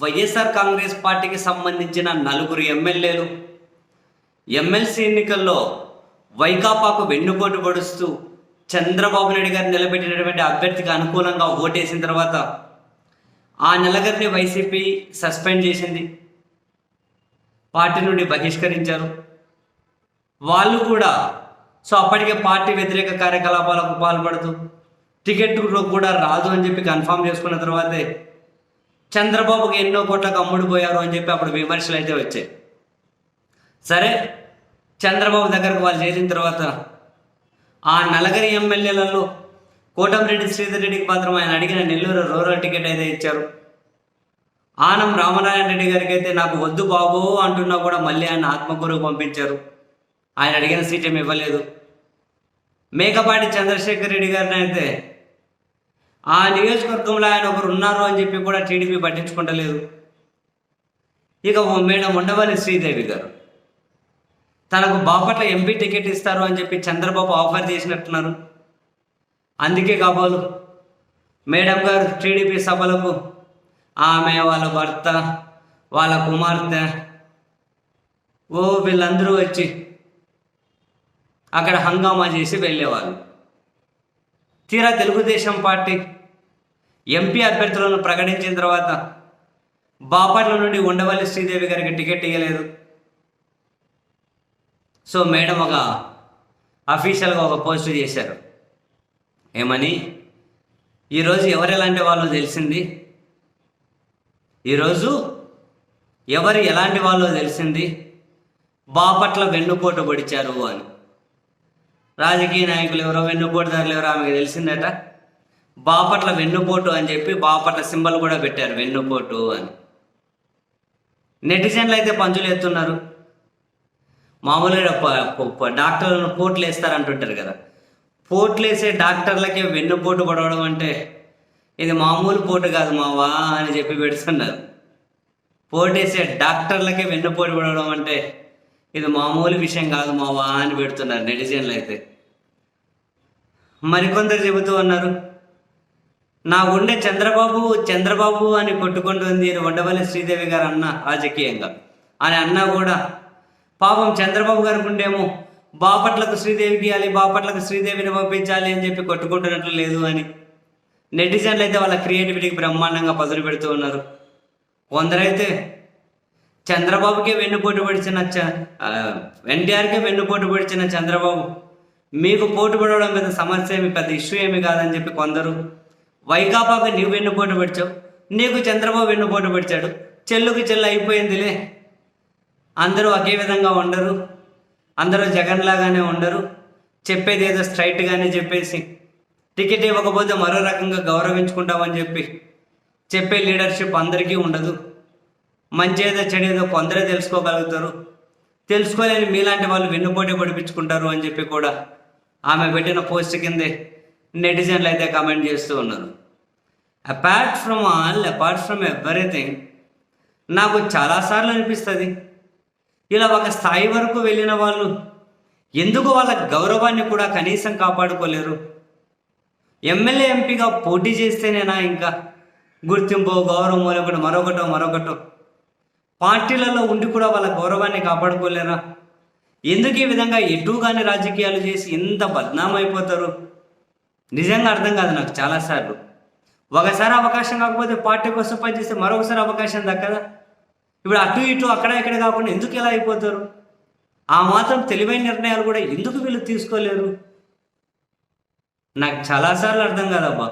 వైఎస్ఆర్ కాంగ్రెస్ పార్టీకి సంబంధించిన నలుగురు ఎమ్మెల్యేలు ఎమ్మెల్సీ ఎన్నికల్లో వైకాపాకు వెన్నుపోటు పడుస్తూ చంద్రబాబు నాయుడు గారు నిలబెట్టినటువంటి అభ్యర్థికి అనుకూలంగా ఓటేసిన తర్వాత ఆ నలుగురిని వైసీపీ సస్పెండ్ చేసింది, పార్టీ నుండి బహిష్కరించారు. వాళ్ళు కూడా అప్పటికే పార్టీ వ్యతిరేక కార్యకలాపాలకు పాల్పడుతూ టికెట్ కూడా రాదు అని చెప్పి కన్ఫామ్ చేసుకున్న తర్వాతే చంద్రబాబుకి ఎన్నో కోట్లకు అమ్ముడుపోయారు అని చెప్పి అప్పుడు విమర్శలు అయితే వచ్చాయి. సరే, చంద్రబాబు దగ్గరకు వాళ్ళు చేరిన తర్వాత ఆ నలుగురి ఎమ్మెల్యేలలో కోటమిరెడ్డి శ్రీధర్ రెడ్డికి మాత్రం ఆయన అడిగిన నెల్లూరు రూరల్ టికెట్ అయితే ఇచ్చారు. ఆనం రామనారాయణ రెడ్డి గారికి అయితే నాకు వద్దు బాబు అంటున్నా కూడా మళ్ళీ ఆయన ఆత్మకూరుకు పంపించారు. ఆయన అడిగిన సీట్ ఏమి ఇవ్వలేదు. మేకపాటి చంద్రశేఖర్ రెడ్డి గారిని అయితే ఆ నియోజకవర్గంలో ఆయన ఒకరు ఉన్నారు అని చెప్పి కూడా టీడీపీ పట్టించుకుంటలేదు. ఇక మేడం ఉండవల్లి శ్రీదేవి గారు తనకు బాపట్ల ఎంపీ టికెట్ ఇస్తారు అని చెప్పి చంద్రబాబు ఆఫర్ చేసినట్టున్నారు. అందుకే కాబోలు మేడం గారు టీడీపీ సభలకు ఆమె, వాళ్ళ భర్త, వాళ్ళ కుమార్తె వీళ్ళందరూ వచ్చి అక్కడ హంగామా చేసి వెళ్ళేవాళ్ళు. తీరా తెలుగుదేశం పార్టీ ఎంపీ అభ్యర్థులను ప్రకటించిన తర్వాత బాపట్ల నుండి ఉండవల్లి శ్రీదేవి గారికి టికెట్ ఇవ్వలేదు. మేడం ఒక అఫీషియల్గా ఒక పోస్ట్ చేశారు. ఏమని, ఈరోజు ఎవరెలాంటి వాళ్ళు తెలిసింది, ఈరోజు ఎవరు ఎలాంటి వాళ్ళో తెలిసింది, బాపట్ల వెన్నుపోటు పొడిచారు అని. రాజకీయ నాయకులు ఎవరో, వెన్నుపోటుదారులు ఎవరో ఆమెకు తెలిసిందట. బాపట్ల వెన్నుపోటు అని చెప్పి బాపట్ల సింబల్ కూడా పెట్టారు, వెన్నుపోటు అని. నెటిజన్లు అయితే పంచులు ఎత్తున్నారు. మామూలుగా డాక్టర్లను పోట్లు వేస్తారంటుంటారు కదా, పోట్లు వేసే డాక్టర్లకే వెన్నుపోటు పడవడం అంటే ఇది మామూలు పోటు కాదు మావా అని చెప్పి పెడుతున్నారు. పోటేసే డాక్టర్లకే వెన్నుపోటు పడవడం అంటే ఇది మామూలు విషయం కాదు మావా అని పెడుతున్నారు నెటిజన్లు అయితే. మరికొందరు చెబుతూ ఉన్నారు, నా గుండె చంద్రబాబు అని కొట్టుకుంటుంది ఉండవల్లి శ్రీదేవి గారు అన్న రాజకీయంగా అని అన్నా కూడా పాపం చంద్రబాబు గారి గుండేమో బాపట్లకు శ్రీదేవికి ఇవ్వాలి, బాపట్లకు శ్రీదేవిని పంపించాలి అని చెప్పి కొట్టుకుంటున్నట్లు లేదు అని నెటిజన్లు అయితే వాళ్ళ క్రియేటివిటీకి బ్రహ్మాండంగా పదులు పెడుతూ ఉన్నారు. కొందరైతే చంద్రబాబుకే వెన్నుపోటు పడిచిన ఎన్టీఆర్కే వెన్నుపోటు పడిచిన చంద్రబాబు మీకు పోటు పడవడం మీద సమస్య ఏమి పెద్ద ఇష్యూ ఏమి కాదని చెప్పి కొందరు, వైకాపాకు నీవు వెన్నుపోటు పడిచావు, నీకు చంద్రబాబు వెన్నుపోటు పడిచాడు, చెల్లుకి చెల్లు అయిపోయిందిలే, అందరూ ఒకే విధంగా ఉండరు, అందరూ జగన్ లాగానే ఉండరు, చెప్పేది ఏదో స్ట్రైట్గానే చెప్పేసి టికెట్ ఇవ్వకపోతే మరో రకంగా గౌరవించుకుంటామని చెప్పి చెప్పే లీడర్షిప్ అందరికీ ఉండదు, మంచి ఏదో చెడేదో కొందరే తెలుసుకోగలుగుతారు, తెలుసుకోలేని మీలాంటి వాళ్ళు వెన్నుపోటీ పడిపించుకుంటారు అని చెప్పి కూడా ఆమె పెట్టిన పోస్ట్ కిందే నెటిజన్లు అయితే కామెంట్ చేస్తూ ఉన్నారు. అపార్ట్ ఫ్రమ్ ఎవ్రీథింగ్ నాకు చాలాసార్లు అనిపిస్తుంది, ఇలా ఒక స్థాయి వరకు వెళ్ళిన వాళ్ళు ఎందుకు వాళ్ళ గౌరవాన్ని కూడా కనీసం కాపాడుకోలేరు? ఎమ్మెల్యే ఎంపీగా పోటీ చేస్తేనేనా ఇంకా గుర్తింపు, గౌరవం, మరొకటో పార్టీలలో ఉండి కూడా వాళ్ళ గౌరవాన్ని కాపాడుకోలేరా? ఎందుకు ఈ విధంగా ఎటుగాని రాజకీయాలు చేసి ఇంత బద్నామైపోతారు? నిజంగా అర్థం కాదు నాకు చాలాసార్లు. ఒకసారి అవకాశం కాకపోతే పార్టీ కోసం పనిచేస్తే మరొకసారి అవకాశం దక్కదా? ఇప్పుడు అటు ఇటు అక్కడ ఇక్కడ కాకుండా ఎందుకు ఇలా అయిపోతారు? ఆ మాత్రం తెలివైన నిర్ణయాలు కూడా ఎందుకు వీళ్ళు తీసుకోలేరు? నాకు చాలాసార్లు అర్థం కాదబ్బా.